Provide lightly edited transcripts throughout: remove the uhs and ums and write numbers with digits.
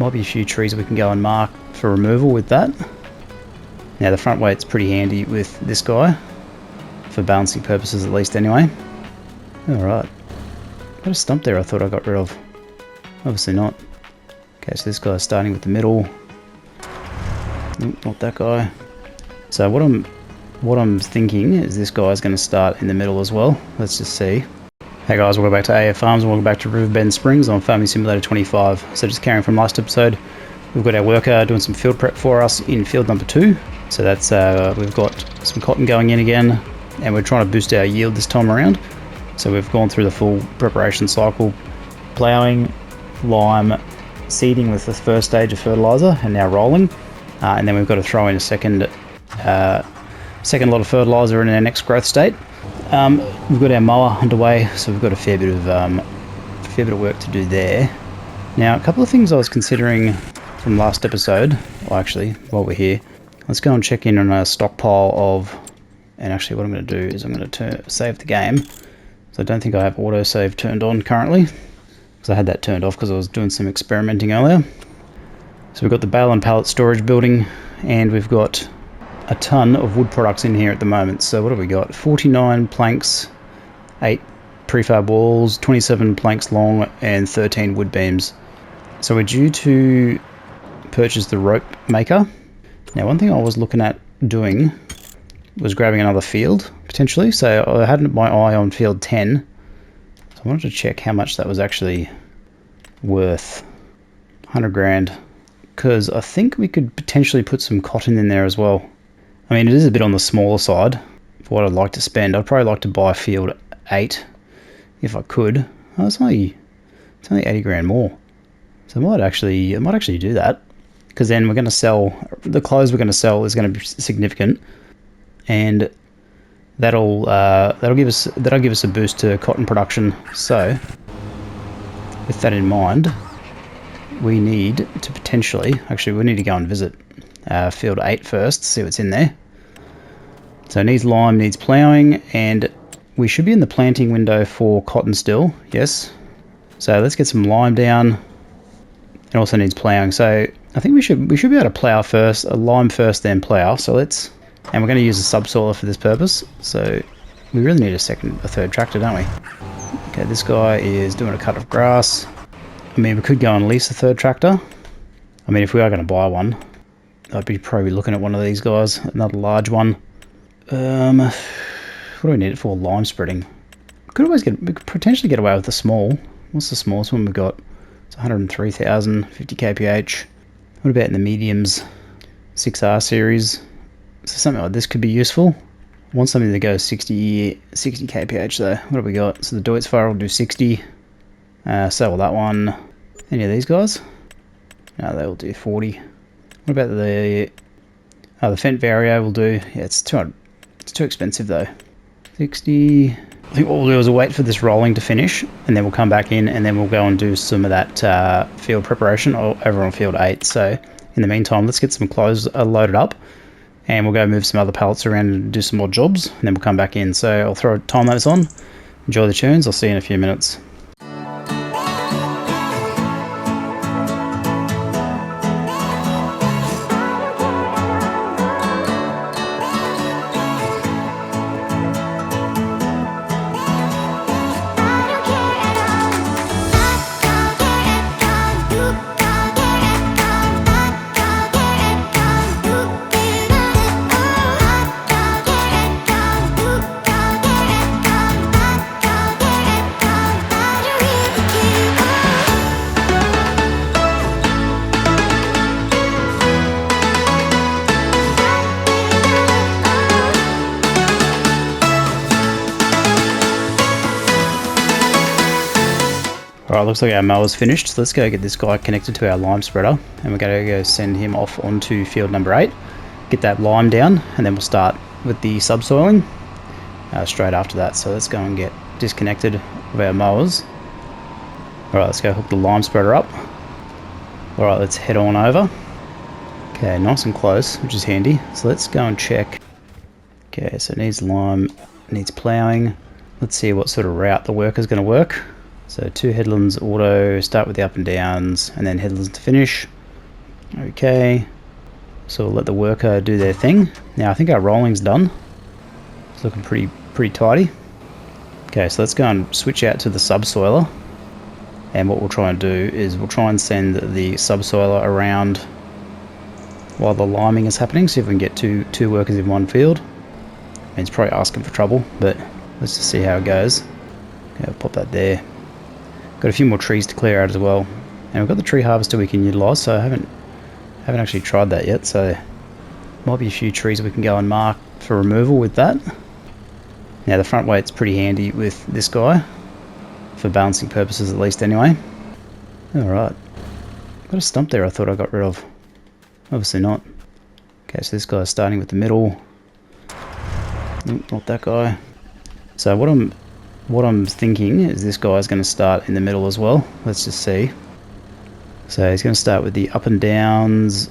Might be a few trees we can go and mark for removal with that. Now the front weight's pretty handy with this guy, for balancing purposes at least anyway. Alright. Got a stump there I thought I got rid of. Obviously not. Okay, so this guy's starting with the middle. Nope, not that guy. So what I'm thinking is this guy's going to start in the middle as well. Let's just see. Hey guys, welcome back to AF Farms and welcome back to Riverbend Springs on Farming Simulator 25. So just carrying from last episode, we've got our worker doing some field prep for us in field number 2. So that's we've got some cotton going in again, and we're trying to boost our yield this time around. So we've gone through the full preparation cycle, ploughing, lime, seeding with the first stage of fertilizer, and now rolling. And then we've got to throw in a second lot of fertilizer in our next growth state. We've got our mower underway, so we've got a fair bit of work to do there. Now, a couple of things I was considering from last episode, well actually, while we're here, let's go and check in on a stockpile of, and actually what I'm going to do is I'm going to save the game. So I don't think I have autosave turned on currently, because I had that turned off because I was doing some experimenting earlier. So we've got the bale and pallet storage building, and we've got a ton of wood products in here at the moment. So what have we got? 49 planks, 8 prefab walls, 27 planks long, and 13 wood beams. So we're due to purchase the rope maker. Now one thing I was looking at doing was grabbing another field, potentially. So I had my eye on field 10. So I wanted to check how much that was actually worth. 100 grand. Because I think we could potentially put some cotton in there as well. I mean, it is a bit on the smaller side for what I'd like to spend. I'd probably like to buy field 8 if I could. Oh, it's only 80 grand more. So I might actually do that, because then we're going to sell the clothes we're going to sell is going to be significant, and that'll give us a boost to cotton production. So with that in mind, we need to potentially we need to go and visit field 8 first, see what's in there. So it needs lime, needs ploughing, and we should be in the planting window for cotton still, yes. So let's get some lime down. It also needs ploughing, so I think we should be able to plough first, lime first, then plough. So and we're going to use a subsoiler for this purpose, so we really need a third tractor, don't we? Okay, this guy is doing a cut of grass. I mean, we could go and lease a third tractor. I mean, if we are going to buy one, I'd be probably looking at one of these guys, another large one. What do we need it for? Lime spreading. We could potentially get away with the small. What's the smallest one we've got? It's 103,000, 50 kph. What about in the mediums? 6R series. So something like this could be useful. I want something that goes 60 kph though. What have we got? So the Deutz-Fire will do 60. So will that one. Any of these guys? No, they will do 40. What about the Fendt Vario will do? Yeah, it's too expensive though. 60. I think what we'll do is we'll wait for this rolling to finish, and then we'll come back in, and then we'll go and do some of that field preparation over on field 8. So in the meantime, let's get some clothes loaded up, and we'll go move some other pallets around and do some more jobs, and then we'll come back in. So I'll throw a time lapse on. Enjoy the tunes. I'll see you in a few minutes. Alright, looks like our mower's finished, so let's go get this guy connected to our lime spreader, and we're going to go send him off onto field number 8, get that lime down, and then we'll start with the subsoiling straight after that. So let's go and get disconnected of our mowers. Alright, let's go hook the lime spreader up. Alright, let's head on over. Okay, nice and close, which is handy. So let's go and check. Okay, so it needs lime, it needs ploughing. Let's see what sort of route the worker's going to work. So 2 headlands auto, start with the up and downs, and then headlands to finish. Okay. So we'll let the worker do their thing. Now I think our rolling's done. It's looking pretty tidy. Okay, so let's go and switch out to the subsoiler. And what we'll try and do is we'll try and send the subsoiler around while the liming is happening. See if we can get two workers in one field. I mean, it's probably asking for trouble, but let's just see how it goes. Okay, I'll pop that there. Got a few more trees to clear out as well. And we've got the tree harvester we can utilise, so I haven't actually tried that yet, so might be a few trees we can go and mark for removal with that. Now the front weight's pretty handy with this guy, for balancing purposes at least anyway. Alright, got a stump there I thought I got rid of. Obviously not. Okay, so this guy's starting with the middle. Nope, not that guy. So what I'm thinking is this guy's going to start in the middle as well. Let's just see. So he's going to start with the up and downs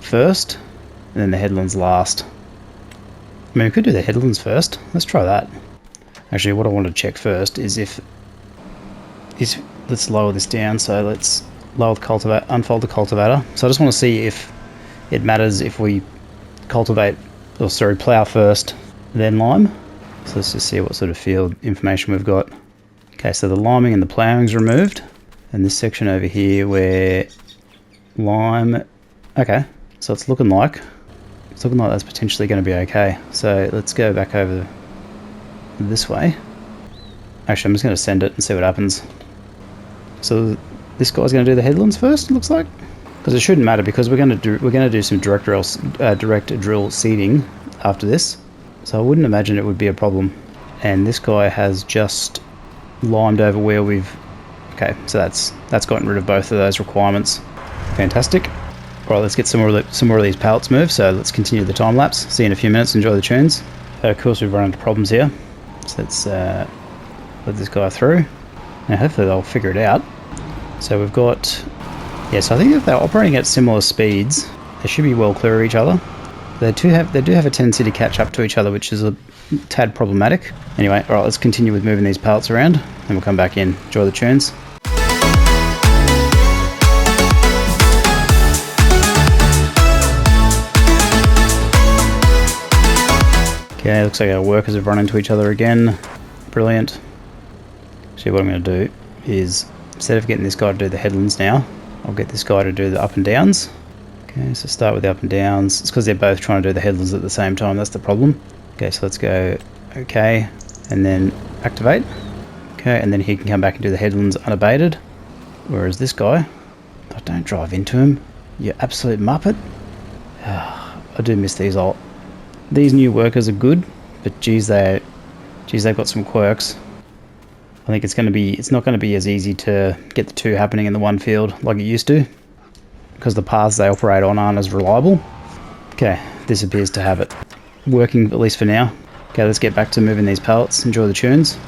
first, and then the headlands last. I mean, we could do the headlands first. Let's try that. Actually, what I want to check first is let's lower this down. So let's lower the unfold the cultivator. So I just want to see if it matters if we plough first, then lime. So let's just see what sort of field information we've got. Okay, so the liming and the ploughing is removed. And this section over here where lime, okay, so it's looking like that's potentially going to be okay. So let's go back over this way. Actually, I'm just going to send it and see what happens. So this guy's going to do the headlands first, it looks like, because it shouldn't matter because we're going to do some direct drill seeding after this. So I wouldn't imagine it would be a problem. And this guy has just limed over where we've. Okay, so that's gotten rid of both of those requirements. Fantastic. All right, let's get some more of these pallets moved. So let's continue the time lapse. See you in a few minutes. Enjoy the tunes. Of course, we've run into problems here. So let's let this guy through. Now, hopefully they'll figure it out. So we've got, so I think if they're operating at similar speeds, they should be well clear of each other. They do have a tendency to catch up to each other, which is a tad problematic. Anyway, all right, let's continue with moving these pallets around, and we'll come back in. Enjoy the tunes. Okay, looks like our workers have run into each other again. Brilliant. Actually, what I'm going to do is, instead of getting this guy to do the headlands now, I'll get this guy to do the up and downs. Okay, so start with the up and downs. It's because they're both trying to do the headlands at the same time. That's the problem. Okay, so let's go okay, and then activate. Okay, and then he can come back and do the headlands unabated. Whereas this guy, oh, don't drive into him, you absolute muppet. I do miss these all. These new workers are good, but geez, they've got some quirks. I think it's not going to be as easy to get the two happening in the one field like it used to, because the paths they operate on aren't as reliable. Okay, this appears to have it working, at least for now. Okay, let's get back to moving these pallets. Enjoy the tunes.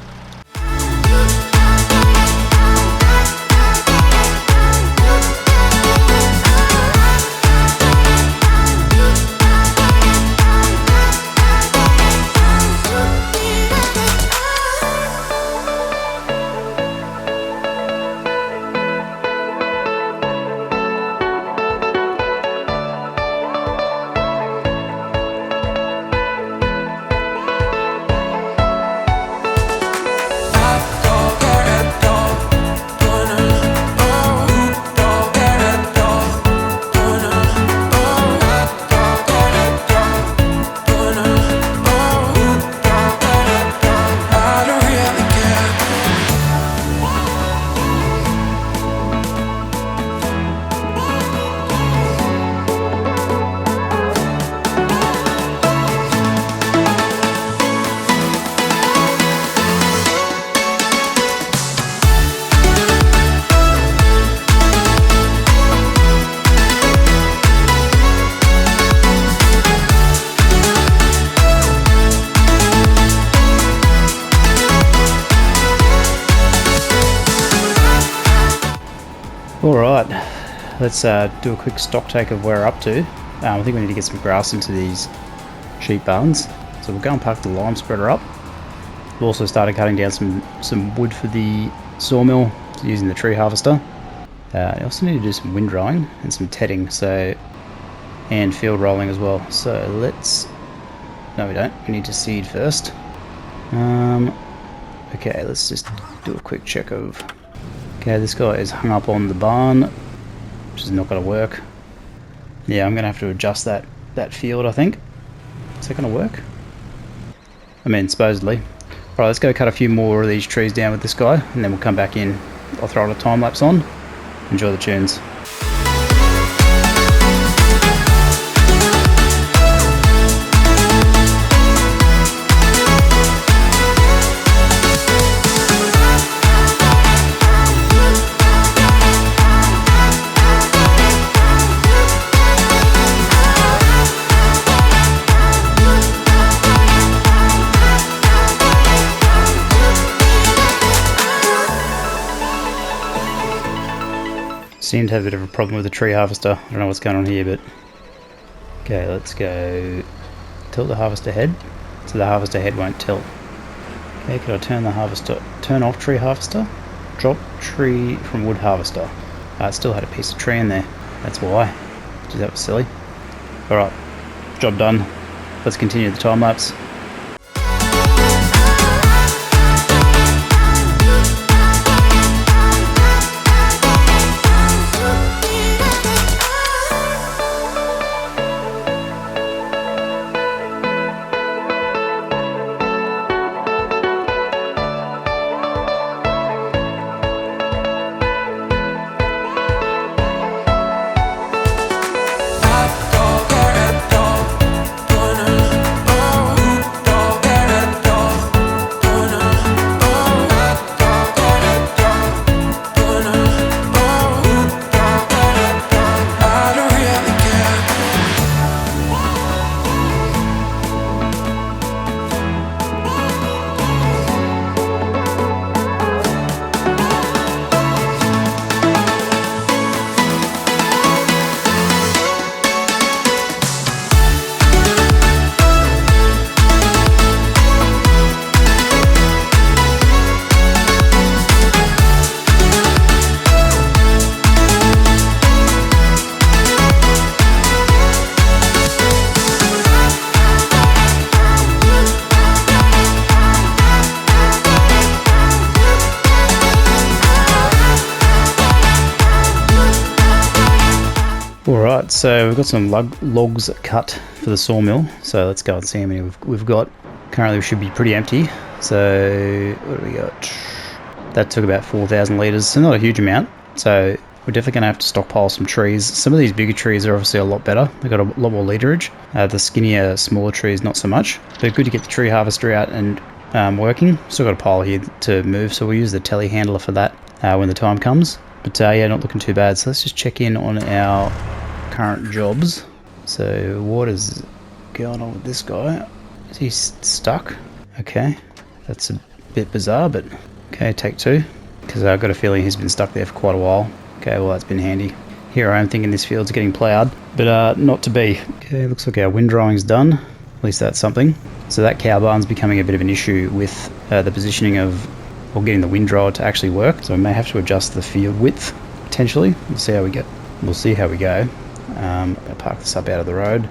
Alright, let's do a quick stock take of where we're up to. I think we need to get some grass into these sheep barns. So we'll go and park the lime spreader up. We've also started cutting down some wood for the sawmill using the tree harvester. I also need to do some windrowing and some tedding, and field rolling as well. So let's... No, we don't. We need to seed first. Okay, let's just do a quick check of... Okay, this guy is hung up on the barn, which is not going to work. Yeah, I'm going to have to adjust that field, I think. Is that going to work? I mean, supposedly. Alright, let's go cut a few more of these trees down with this guy, and then we'll come back in. I'll throw a time lapse on. Enjoy the tunes. Seem to have a bit of a problem with the tree harvester. I don't know what's going on here, but... Okay, let's go... Tilt the harvester head, so the harvester head won't tilt. Okay, could I turn off tree harvester? Drop tree from wood harvester. It still had a piece of tree in there. That's why. Geez, that was silly. Alright, job done. Let's continue the time lapse. Alright, so we've got some logs cut for the sawmill, so let's go and see how many we've got. Currently we should be pretty empty, so what do we got? That took about 4,000 litres, so not a huge amount, so we're definitely going to have to stockpile some trees. Some of these bigger trees are obviously a lot better, they've got a lot more literage. The skinnier, smaller trees not so much, but good to get the tree harvester out and working. Still got a pile here to move, so we'll use the telehandler for that when the time comes. But yeah, not looking too bad, so let's just check in on our current jobs. So what is going on with this guy? Is he stuck? Okay, that's a bit bizarre, but okay, take two, because I've got a feeling he's been stuck there for quite a while. Okay, well that's been handy. Here I am thinking this field's getting ploughed, but not to be. Okay, looks like our windrowing's done. At least that's something. So that cow barn's becoming a bit of an issue with the positioning of, or getting the windrower to actually work. So we may have to adjust the field width potentially. We'll see how we get. We'll see how we go. I'll park this up out of the road.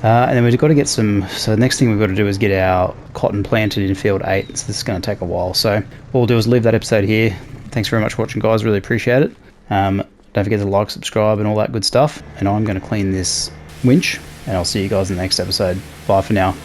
And then we've got to get some, so the next thing we've got to do is get our cotton planted in field 8, so this is going to take a while. So what we'll do is leave that episode here. Thanks very much for watching, guys, really appreciate it. Don't forget to like, subscribe and all that good stuff. And I'm going to clean this winch, and I'll see you guys in the next episode. Bye for now.